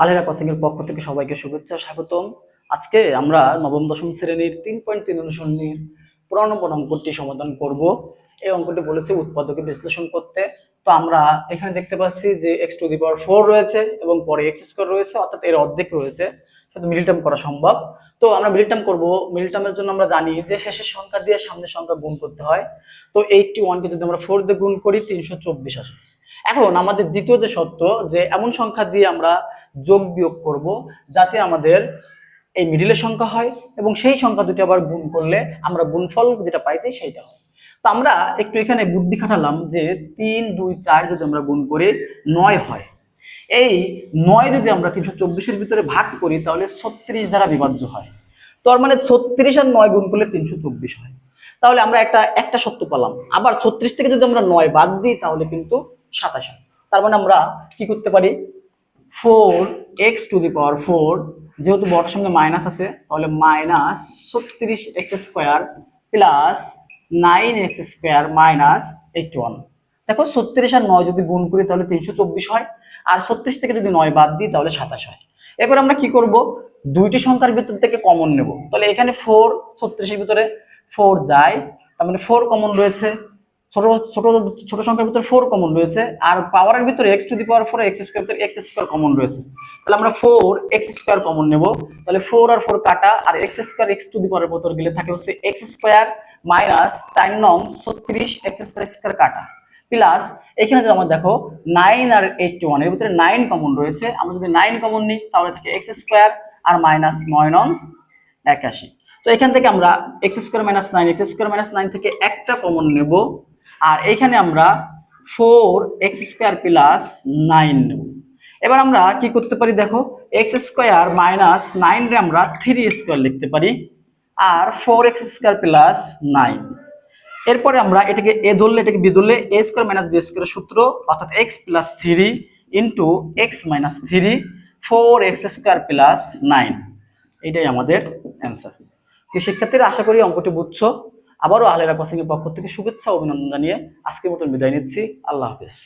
আলেরা coaching এর পক্ষ থেকে সবাইকে শুভেচ্ছা স্বাগতম। আজকে আমরা নবম দশম শ্রেণীর 3.3 অনুসরণের 15 নম্বর অঙ্কটি সমাধান করব। এই অঙ্কটি বলেছে উৎপাদকে বিশ্লেষণ করতে। তো আমরা এখানে দেখতে পাচ্ছি যে x টু দি পাওয়ার 4 রয়েছে এবং পরে x স্কয়ার রয়েছে, অর্থাৎ এর অর্ধেক রয়েছে, সেটা মিডল টার্ম করা সম্ভব। তো আমরা মিডল টার্ম করব। মিডল টার্মের জন্য আমরা জানি যে শেষের সংখ্যা দিয়ে সামনের সংখ্যা গুণ করতে হয়। তো 81 কে যদি আমরা 4 দিয়ে গুণ করি 324 আসে। এখন আমাদের দ্বিতীয় যে শর্ত, যে এমন সংখ্যা দিয়ে আমরা যোগ বিয়োগ করব যাতে আমাদের এই মিডিলের সংখ্যা হয় এবং সেই সংখ্যা দুটি আবার গুণ করলে আমরা গুণফল যেটা পাইছি সেইটা হয়। তো আমরা একটু এখানে বুদ্ধি খাটালাম যে 3 2 4 যদি আমরা গুণ করি 9 হয়। এই 9 যদি আমরা 324 এর ভিতরে ভাগ করি তাহলে 36 দ্বারা বিভাজ্য হয়। তার মানে 36 আর 9 গুণ করলে 324 হয়। তাহলে আমরা একটা সত্য পেলাম। আবার 36 থেকে যদি আমরা 9 বাদ দিই তাহলে কিন্তু 27 হয়। তার মানে আমরা কি করতে পারি, 4x টু দি পাওয়ার 4, যেহেতু বড়টার সঙ্গে মাইনাস আছে তাহলে minus 36x square plus 9x square minus 81। দেখো 36 আর 9 যদি গুণ করি তাহলে 324 হয়, আর 36 থেকে যদি 9 বাদ দিই তাহলে 27 হয়। এরপর আমরা কি করব, দুইটি সংখ্যার ভিতর থেকে কমন নেব। তাহলে এখানে 4, 36 এর ভিতরে 4 যায়, তার মানে 4 কমন রয়েছে। ছোট ছোট ছোট সংখ্যার ভিতরে 4 কমন রয়েছে, আর পাওয়ারের ভিতরে x to the power 4 x square ভিতরে x স্কয়ার কমন রয়েছে। তাহলে আমরা 4x স্কয়ার কমন নেব। তাহলে 4 আর 4 কাটা, আর x square x to the পাওয়ারের ভিতর গেলে থাকে হচ্ছে x স্কয়ার মাইনাস 4 নং 36 x স্কয়ার কাটা প্লাস এখানে যদি আমরা দেখো 9 আর 81 এর ভিতরে 9 কমন রয়েছে। আমরা যদি 9 কমন নিই তাহলে থাকে x স্কয়ার আর মাইনাস 9 নং 81। তো এখান থেকে আমরা x square minus 9 x square minus 9 থেকে একটা কমন নেব, আর এখানে আমরা 4x স্কয়ার প্লাস 9 নেব। এবার আমরা কি করতে পারি, দেখো x স্কয়ার মাইনাস 9 রে আমরা 3 স্কয়ার লিখতে পারি, আর 4x স্কয়ার প্লাস 9। এরপরে আমরা এটাকে a ধরলে এটাকে b ধরলে a স্কয়ার মাইনাস b স্কয়ারের সূত্র, অর্থাৎ x plus 3 into x minus 3 4x square plus 9। এটাই আমাদের অ্যান্সার। তো শিক্ষার্থীরা, আশা করি অঙ্কটি বুঝছো। আবারও আলেরা কোচিং এর পক্ষ থেকে শুভেচ্ছা ও অভিনন্দন জানিয়ে আজকের মতো বিদায় নিচ্ছি। আল্লাহ হাফেজ।